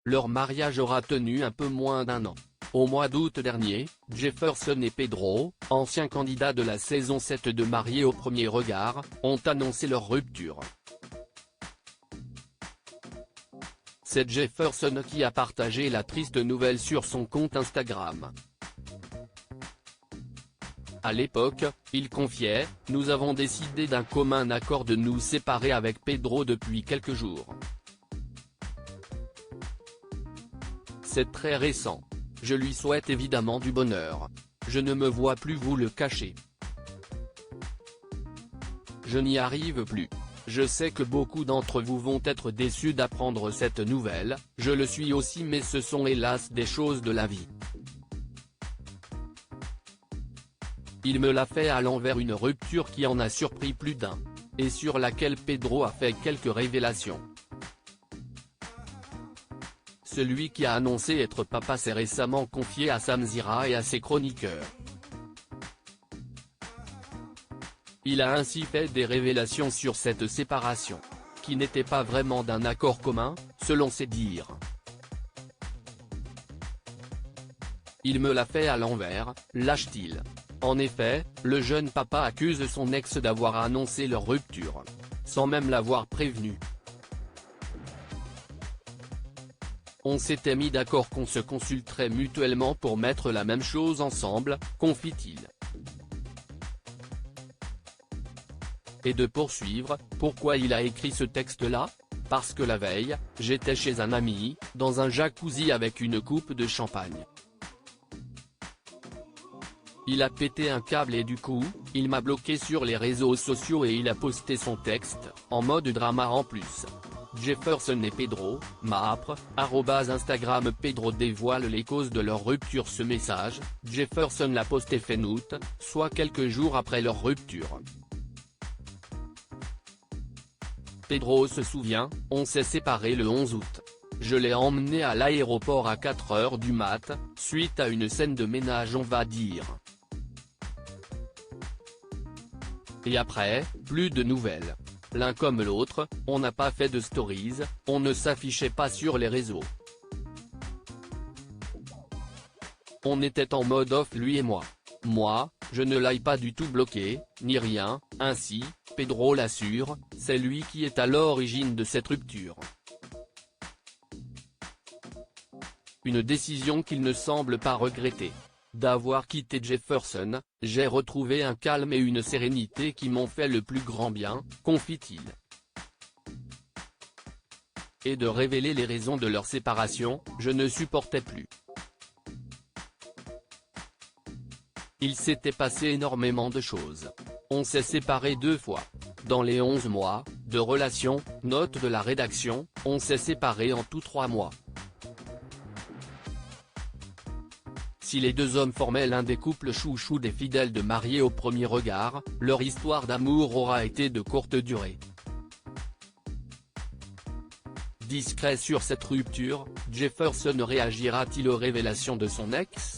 leur mariage aura tenu un peu moins d'1 an. Au mois d'août dernier, Jefferson et Pedro, anciens candidats de la saison 7 de Mariés au premier regard, ont annoncé leur rupture. C'est Jefferson qui a partagé la triste nouvelle sur son compte Instagram. À l'époque, il confiait « Nous avons décidé d'un commun accord de nous séparer avec Pedro depuis quelques jours. C'est très récent. Je lui souhaite évidemment du bonheur. Je ne me vois plus vous le cacher. Je n'y arrive plus. Je sais que beaucoup d'entre vous vont être déçus d'apprendre cette nouvelle, je le suis aussi, mais ce sont hélas des choses de la vie. Il me l'a fait à l'envers, une rupture qui en a surpris plus d'un. Et sur laquelle Pedro a fait quelques révélations. Celui qui a annoncé être papa s'est récemment confié à Samzira et à ses chroniqueurs. Il a ainsi fait des révélations sur cette séparation, qui n'était pas vraiment d'un accord commun, selon ses dires. Il me l'a fait à l'envers, lâche-t-il. En effet, le jeune papa accuse son ex d'avoir annoncé leur rupture, sans même l'avoir prévenu. On s'était mis d'accord qu'on se consulterait mutuellement pour mettre la même chose ensemble, confie-t-il. Et de poursuivre, pourquoi il a écrit ce texte-là? Parce que la veille, j'étais chez un ami, dans un jacuzzi avec une coupe de champagne. Il a pété un câble et du coup, il m'a bloqué sur les réseaux sociaux et il a posté son texte, en mode drama en plus. Jefferson et Pedro, @, Instagram. Pedro dévoile les causes de leur rupture. Ce message, Jefferson l'a posté fin août, soit quelques jours après leur rupture. Pedro se souvient, on s'est séparés le 11 août. Je l'ai emmené à l'aéroport à 4 h du mat, suite à une scène de ménage on va dire. Et après, plus de nouvelles. L'un comme l'autre, on n'a pas fait de stories, on ne s'affichait pas sur les réseaux. On était en mode off lui et moi. Moi, je ne l'ai pas du tout bloqué, ni rien, ainsi, Pedro l'assure, c'est lui qui est à l'origine de cette rupture. Une décision qu'il ne semble pas regretter. D'avoir quitté Jefferson, j'ai retrouvé un calme et une sérénité qui m'ont fait le plus grand bien, confie-t-il. Et de révéler les raisons de leur séparation, je ne supportais plus. Il s'était passé énormément de choses. On s'est séparés 2 fois. Dans les 11 mois de relation, note de la rédaction, on s'est séparés en tout 3 mois. Si les deux hommes formaient l'un des couples chouchous des fidèles de Mariés au premier regard, leur histoire d'amour aura été de courte durée. Discret sur cette rupture, Jefferson réagira-t-il aux révélations de son ex?